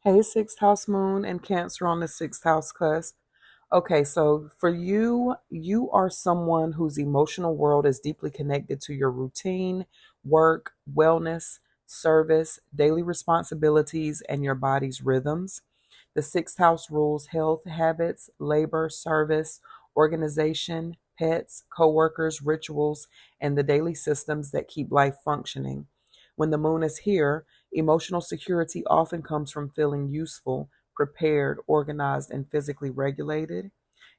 Hey, sixth house moon and Cancer on the sixth house cusp. Okay, so for you, you are someone whose emotional world is deeply connected to your routine, work, wellness, service, daily responsibilities, and your body's rhythms. The sixth house rules health, habits, labor, service, organization, pets, coworkers, rituals, and the daily systems that keep life functioning. When the moon is here, emotional security often comes from feeling useful, prepared, organized, and physically regulated.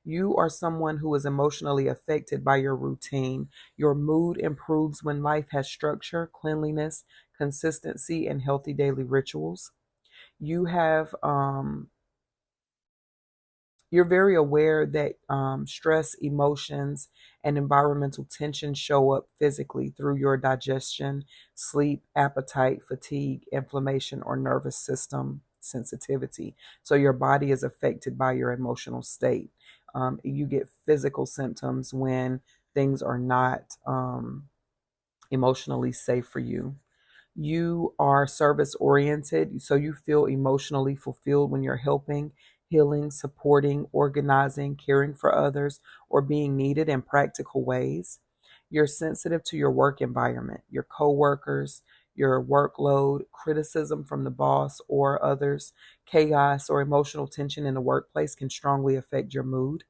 You are someone who is emotionally affected by your routine. Your mood improves when life has structure, cleanliness, consistency, and healthy daily rituals. You have you're very aware that stress, emotions, and environmental tension show up physically through your digestion, sleep, appetite, fatigue, inflammation, or nervous system sensitivity. So your body is affected by your emotional state. You get physical symptoms when things are not emotionally safe for you. You are service oriented, so you feel emotionally fulfilled when you're helping, healing, supporting, organizing, caring for others, or being needed in practical ways. You're sensitive to your work environment, your coworkers, your workload, criticism from the boss or others, chaos or emotional tension in the workplace can strongly affect your mood.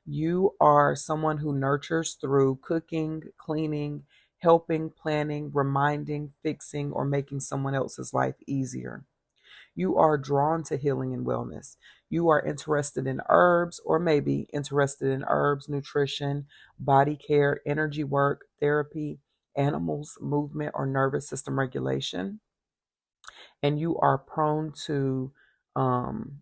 You are someone who nurtures through cooking, cleaning, helping, planning, reminding, fixing, or making someone else's life easier. You are drawn to healing and wellness. You are interested in herbs, or maybe interested in herbs, nutrition, body care, energy work, therapy, animals, movement, or nervous system regulation. And you are prone to um,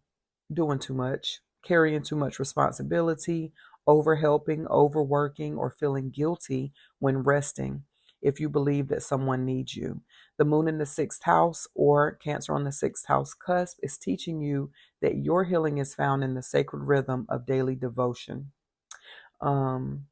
doing too much, carrying too much responsibility, overhelping, overworking, or feeling guilty when resting if you believe that someone needs you. The moon in the sixth house or Cancer on the sixth house cusp is teaching you that your healing is found in the sacred rhythm of daily devotion. Um,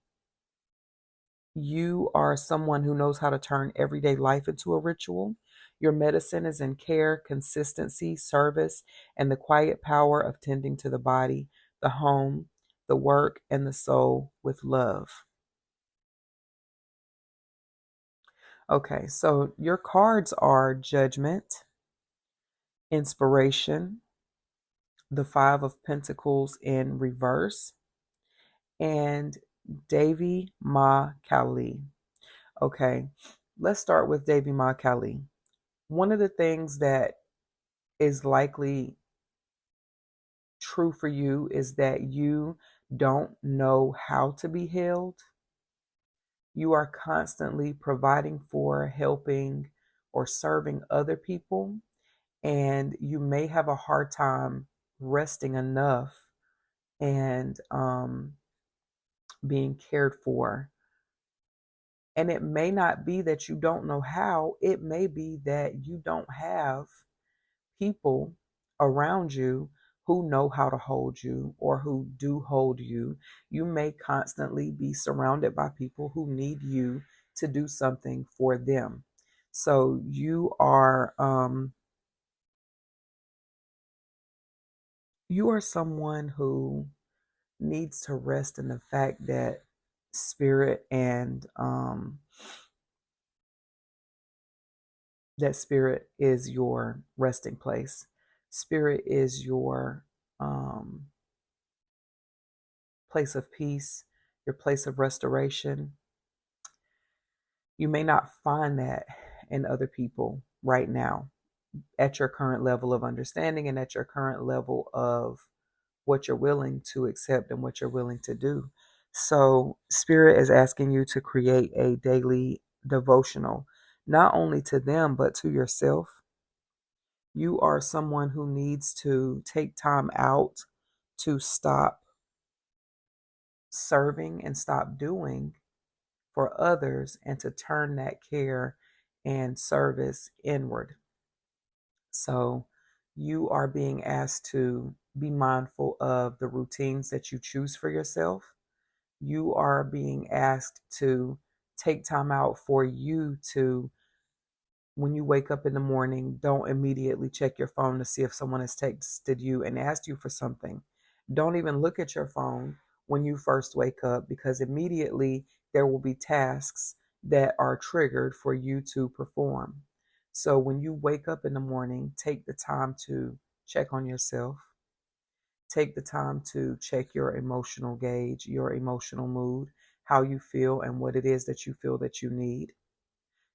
you are someone who knows how to turn everyday life into a ritual. Your medicine is in care, consistency, service, and the quiet power of tending to the body, the home, the work, and the soul with love. Okay, so your cards are Judgment, Inspiration, the Five of Pentacles in reverse, and Devi Ma Kali. Okay, let's start with Devi Ma Kali. One of the things that is likely true for you is that you don't know how to be held. You are constantly providing for, helping, or serving other people, and you may have a hard time resting enough and being cared for. And it may not be that you don't know how, it may be that you don't have people around you who know how to hold you or who do hold you. You may constantly be surrounded by people who need you to do something for them. So you are someone who needs to rest in the fact that spirit and that spirit is your resting place. Spirit is your um, place of peace, your place of restoration. You may not find that in other people right now at your current level of understanding and at your current level of what you're willing to accept and what you're willing to do. So, Spirit is asking you to create a daily devotional, not only to them, but to yourself. You are someone who needs to take time out to stop serving and stop doing for others and to turn that care and service inward. So you are being asked to be mindful of the routines that you choose for yourself. You are being asked to take time out for you to When you wake up in the morning, don't immediately check your phone to see if someone has texted you and asked you for something. Don't even look at your phone when you first wake up, because immediately there will be tasks that are triggered for you to perform. So when you wake up in the morning, take the time to check on yourself. Take the time to check your emotional gauge, your emotional mood, how you feel, and what it is that you feel that you need.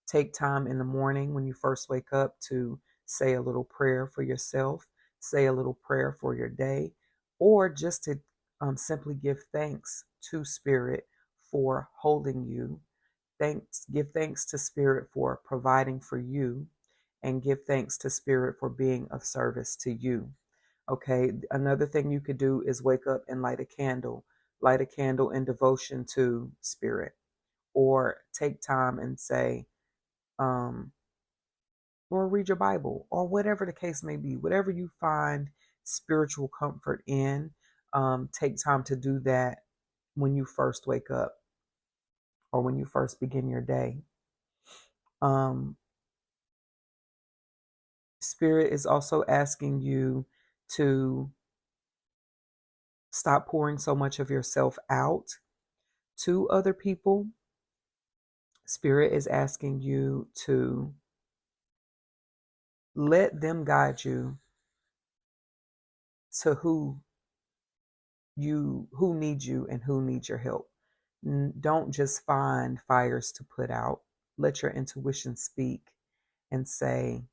Take time in the morning when you first wake up to say a little prayer for yourself, say a little prayer for your day, or just to simply give thanks to Spirit for holding you. Give thanks to Spirit for providing for you, and give thanks to Spirit for being of service to you. Okay, another thing you could do is wake up and light a candle in devotion to Spirit, or take time and say, um, or read your Bible, or whatever the case may be, whatever you find spiritual comfort in, take time to do that when you first wake up or when you first begin your day. Um, Spirit is also asking you to stop pouring so much of yourself out to other people. Spirit is asking you to let them guide you to who needs you and who needs your help. Don't just find fires to put out. Let your intuition speak and say,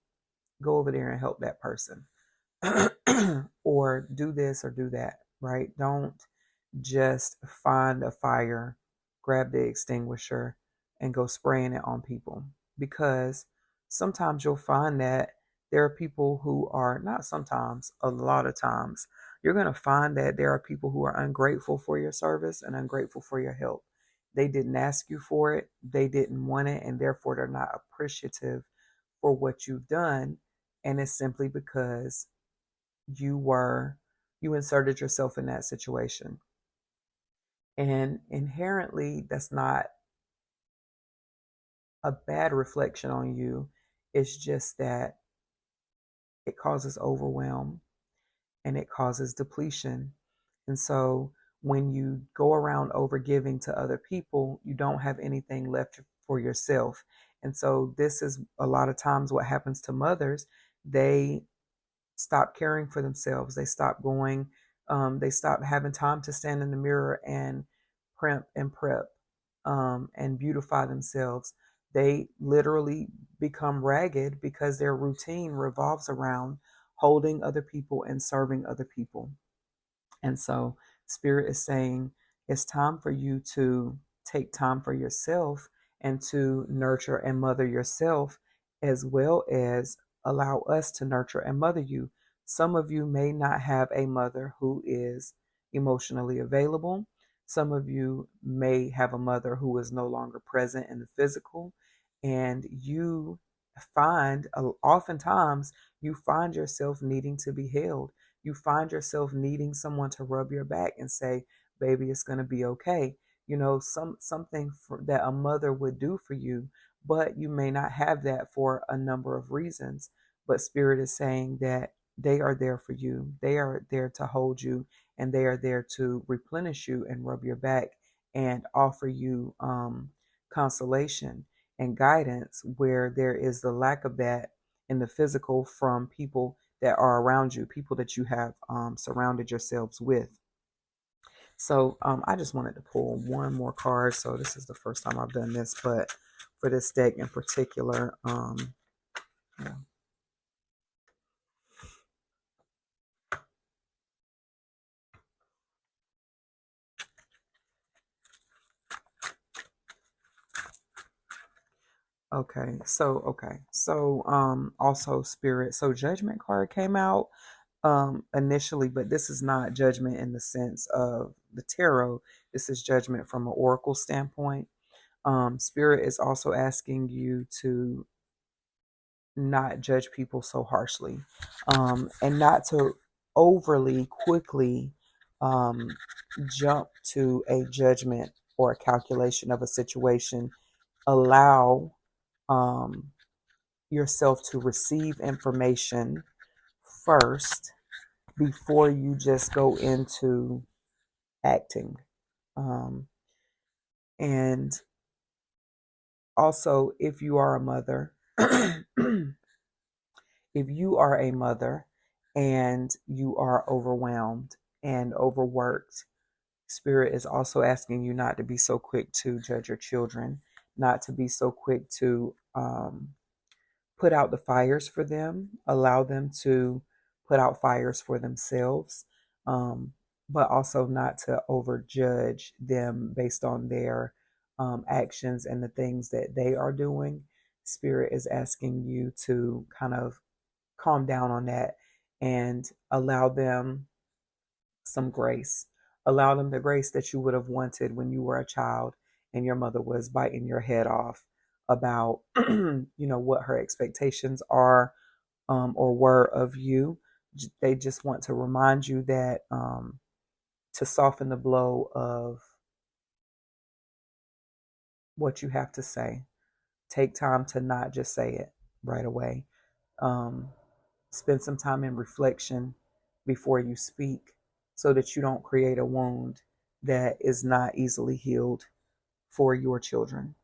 go over there and help that person. Or do this or do that, right? Don't just find a fire, grab the extinguisher, and go spraying it on people. Because sometimes you'll find that there are people who are, not sometimes, a lot of times, you're going to find that there are people who are ungrateful for your service and ungrateful for your help. They didn't ask you for it, they didn't want it, and therefore they're not appreciative for what you've done. And it's simply because you inserted yourself in that situation. And inherently, that's not a bad reflection on you. It's just that it causes overwhelm and it causes depletion. And so when you go around over giving to other people, you don't have anything left for yourself. And so this is a lot of times what happens to mothers. They stop caring for themselves. They stop going. They stop having time to stand in the mirror and prep and beautify themselves. They literally become ragged because their routine revolves around holding other people and serving other people. And so Spirit is saying it's time for you to take time for yourself and to nurture and mother yourself, as well as allow us to nurture and mother you. Some of you may not have a mother who is emotionally available. Some of you may have a mother who is no longer present in the physical. And you oftentimes, you find yourself needing to be held. You find yourself needing someone to rub your back and say, baby, it's going to be okay. Something that a mother would do for you, but you may not have that for a number of reasons. But Spirit is saying that they are there for you. They are there to hold you, and they are there to replenish you and rub your back and offer you consolation and guidance where there is the lack of that in the physical from people that are around you, people that you have surrounded yourselves with. So I just wanted to pull one more card. So this is the first time I've done this, but for this deck in particular, yeah. Okay. So also Spirit. So Judgment card came out initially, but this is not judgment in the sense of the tarot. This is judgment from an oracle standpoint. Spirit is also asking you to not judge people so harshly, and not to overly quickly um, jump to a judgment or a calculation of a situation. Allow um, yourself to receive information first before you just go into acting. And also, if you are a mother, if you are a mother and you are overwhelmed and overworked, Spirit is also asking you not to be so quick to judge your children, not to be so quick to put out the fires for them, allow them to put out fires for themselves, um, but also not to overjudge them based on their actions and the things that they are doing. Spirit is asking you to kind of calm down on that and allow them some grace. Allow them the grace that you would have wanted when you were a child and your mother was biting your head off about, what her expectations are, or were of you. They just want to remind you that, to soften the blow of what you have to say. Take time to not just say it right away. Um, Spend some time in reflection before you speak so that you don't create a wound that is not easily healed for your children.